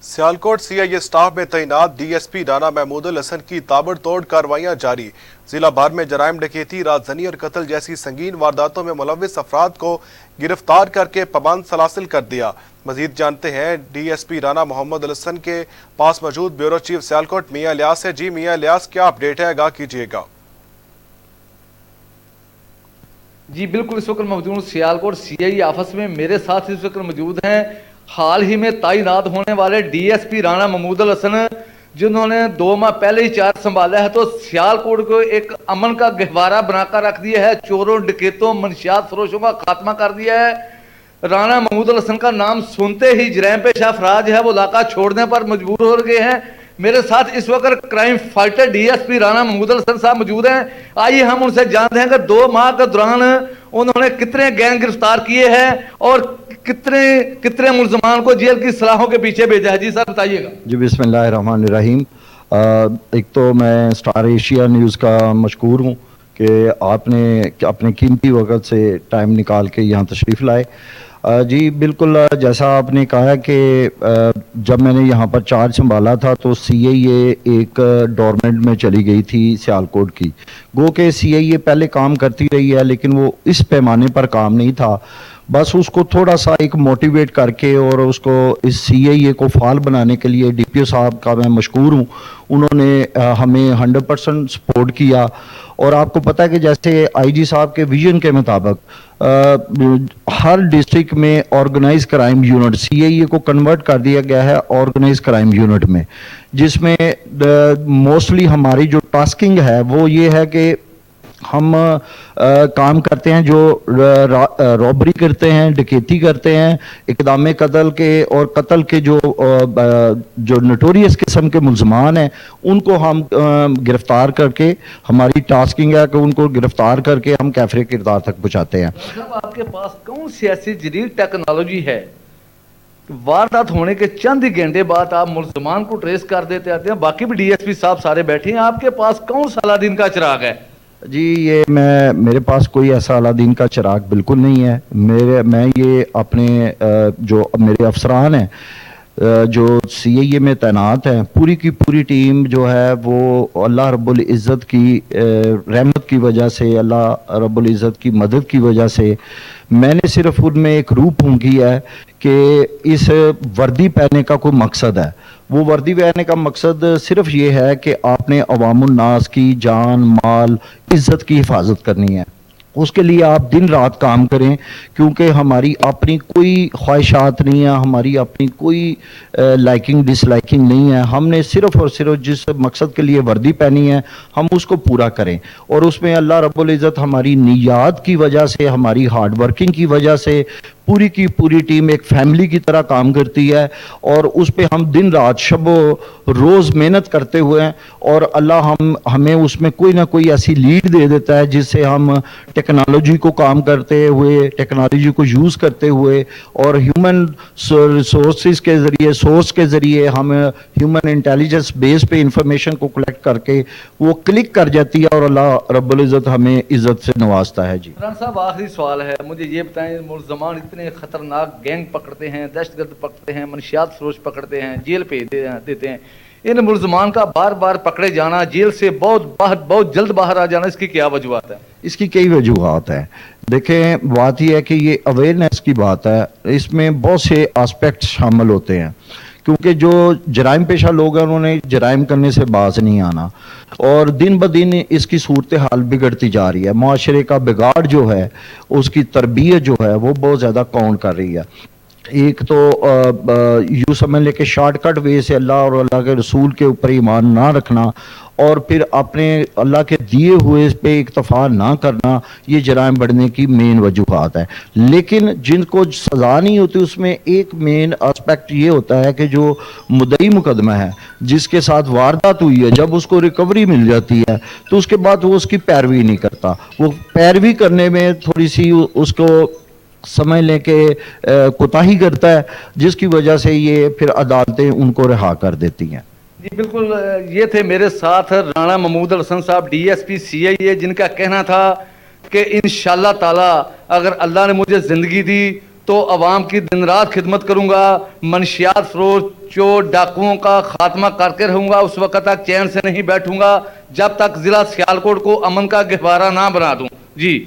Sialkot CIA staff में तैनात DSP Rana Mahmood Hasan की ताबड़तोड़ कार्रवाइयां जारी। जिला भर में जराइम, डकैती, राजधानी और कत्ल जैसी संगीन वारदातों में मुलव्विस अफराद को गिरफ्तार करके पाबंद सलासिल कर दिया। मजीद जानते हैं डीएसपी राणा महमूद हसन के पास मौजूद ब्यूरो चीफ सियालकोट मियां इलियास है। जी मियां इलियास, क्या अपडेट है, आगाह कीजिएगा। जी बिल्कुल, इस वक्त मौजूद सियालकोट सीआईए ऑफिस में मेरे साथ इस वक्त मौजूद हैं हाल ही में तैनात होने वाले डीएसपी राणा महमूद हसन, जिन्होंने 2 माह पहले ही चार्ज संभाला है। तो सियालकोट को एक अमन का गहवारा बनाकर रख दिया है, चोरों, डकैतों, मनशियात फरोशों का खात्मा कर दिया है। राणा महमूद हसन का नाम सुनते ही जराइम पेशा अफराद है वो इलाका छोड़ने पर मजबूर हो गए हैं। मेरे साथ इस वक्त crime fighter DSP Rana Mahmood Hasan साहब मौजूद हैं। आइए हम उनसे जानते हैं कि 2 माह के दौरान उन्होंने कितने गैंग गिरफ्तार किए हैं और कितने मुल्ज़मान को जेल की सलाहों के पीछे भेजा है। जी सर बताइएगा। जी बिस्मिल्लाहिर्रहमानिर्रहीम। एक तो मैं स्टार एशिया न्यूज़ का मशकूर हूँ कि आपने अपने कीमती वक्त से टाइम निकाल के यहाँ तशरीफ़ लाए। जी बिल्कुल, जैसा आपने कहा कि जब मैंने यहाँ पर चार्ज संभाला था तो सीआईए एक डोरमेंट में चली गई थी सियालकोट की। गो के सीआईए पहले काम करती रही है लेकिन वो इस पैमाने पर काम नहीं था। बस उसको थोड़ा सा एक मोटिवेट करके और उसको इस सीआईए को फाल बनाने के लिए डीपीओ साहब का मैं मशकूर हूँ। उन्होंने हमें 100% सपोर्ट किया। और आपको पता है कि जैसे आईजी साहब के विजन के मुताबिक हर डिस्ट्रिक्ट में ऑर्गेनाइज क्राइम यूनिट सीआईए को कन्वर्ट कर दिया गया है ऑर्गेनाइज क्राइम यूनिट में, जिसमें मोस्टली हमारी जो टास्किंग है वो ये है कि हम काम करते हैं, जो रॉबरी करते हैं, डकैती करते हैं, इक़दाम कत्ल के और कत्ल के जो नोटोरियस किस्म के मुल्ज़मान हैं उनको हम गिरफ्तार करके, हमारी टास्किंग है कि उनको गिरफ्तार करके हम कैफरे किरदार तक पहुँचाते हैं। आपके पास कौन सी ऐसी जदीद टेक्नोलॉजी है वारदात होने के चंद ही घंटे बाद आप मुल्ज़मान को ट्रेस कर देते आते हैं? बाकी भी डीएसपी साहब सारे बैठे हैं, आपके पास कौन सा अलादीन का चिराग है? जी ये मेरे पास कोई ऐसा अलादीन का चिराग बिल्कुल नहीं है। मैं ये अपने जो मेरे अफसरान हैं जो सीआईए में तैनात हैं, पूरी की पूरी टीम जो है वो अल्लाह रब्बुल इज़्ज़त की रहमत की वजह से, अल्लाह रब्बुल इज़्ज़त की मदद की वजह से मैंने सिर्फ उनमें एक रूह फूंकी है कि इस वर्दी पहनने का कोई मकसद है। वो वर्दी पहनने का मकसद सिर्फ ये है कि आपने अवामुन नास की जान, माल, इज़्ज़त की हिफाजत करनी है। उसके लिए आप दिन रात काम करें, क्योंकि हमारी अपनी कोई ख्वाहिशात नहीं है, हमारी अपनी कोई लाइकिंग डिसलाइकिंग नहीं है। हमने सिर्फ और सिर्फ जिस मकसद के लिए वर्दी पहनी है हम उसको पूरा करें। और उसमें अल्लाह रब्बुल इज़्ज़त हमारी नियत की वजह से, हमारी हार्ड वर्किंग की वजह से पूरी की पूरी टीम एक फैमिली की तरह काम करती है। और उस पर हम दिन रात शब रोज़ मेहनत करते हुए हैं और अल्लाह हमें उसमें कोई ना कोई ऐसी लीड दे देता है जिससे हम टेक्नोलॉजी को काम करते हुए, टेक्नोलॉजी को यूज़ करते हुए और ह्यूमन रिसोर्सेज के ज़रिए, सोर्स के ज़रिए हम ह्यूमन इंटेलिजेंस बेस पे इंफॉर्मेशन को कलेक्ट करके वो क्लिक कर जाती है और अल्लाह रब्बुल इज़्ज़त हमें इज़्ज़त से नवाजता है। जी साहब, आखिरी सवाल है, मुझे ये बताएं, मुल्ज़मान इतने खतरनाक गैंग पकड़ते हैं, दहशतगर्द पकड़ते हैं, मनशियात फरोश पकड़ते हैं, जेल पे देते हैं, इन मुल्ज़मान का बार बार पकड़े जाना, जेल से बहुत जल्द बाहर आ जाना, इसकी क्या वजूहत है? इसकी कई वजूहत हैं। देखें, बात यह है कि ये अवेयरनेस की बात है, इसमें बहुत से एस्पेक्ट शामिल होते हैं, क्योंकि जो जराइम पेशा लोग हैं उन्होंने जराइम करने से बाज नहीं आना और दिन ब दिन इसकी सूरत हाल बिगड़ती जा रही है। माशरे का बिगाड़ जो है, उसकी तरबियत जो है वो बहुत ज़्यादा काउंट कर रही है। एक तो यूँ समझ ले कि शॉर्टकट वे से अल्लाह और अल्लाह के रसूल के ऊपर ईमान ना रखना और फिर अपने अल्लाह के दिए हुए पे इक्तफा ना करना, ये जराइम बढ़ने की मेन वजूहत है। लेकिन जिनको सज़ा नहीं होती उसमें एक मेन एस्पेक्ट ये होता है कि जो मुद्दई मुकदमा है जिसके साथ वारदात हुई है, जब उसको रिकवरी मिल जाती है तो उसके बाद वो उसकी पैरवी नहीं करता। वो पैरवी करने में थोड़ी सी उसको समझ लें कि कोताही करता है, जिसकी वजह से ये फिर अदालतें उनको रिहा कर देती हैं। जी बिल्कुल, ये थे मेरे साथ राणा महमूद हसन साहब डीएसपी सीआईए, जिनका कहना था कि इंशाल्लाह ताला अगर अल्लाह ने मुझे ज़िंदगी दी تو عوام کی دن رات خدمت کروں گا، منشیات فروش چور ڈاکوؤں کا خاتمہ کر کے رہوں گا، اس وقت تک چین سے نہیں بیٹھوں گا جب تک ضلع سیالکوٹ کو امن کا گہوارہ نہ بنا دوں۔ جی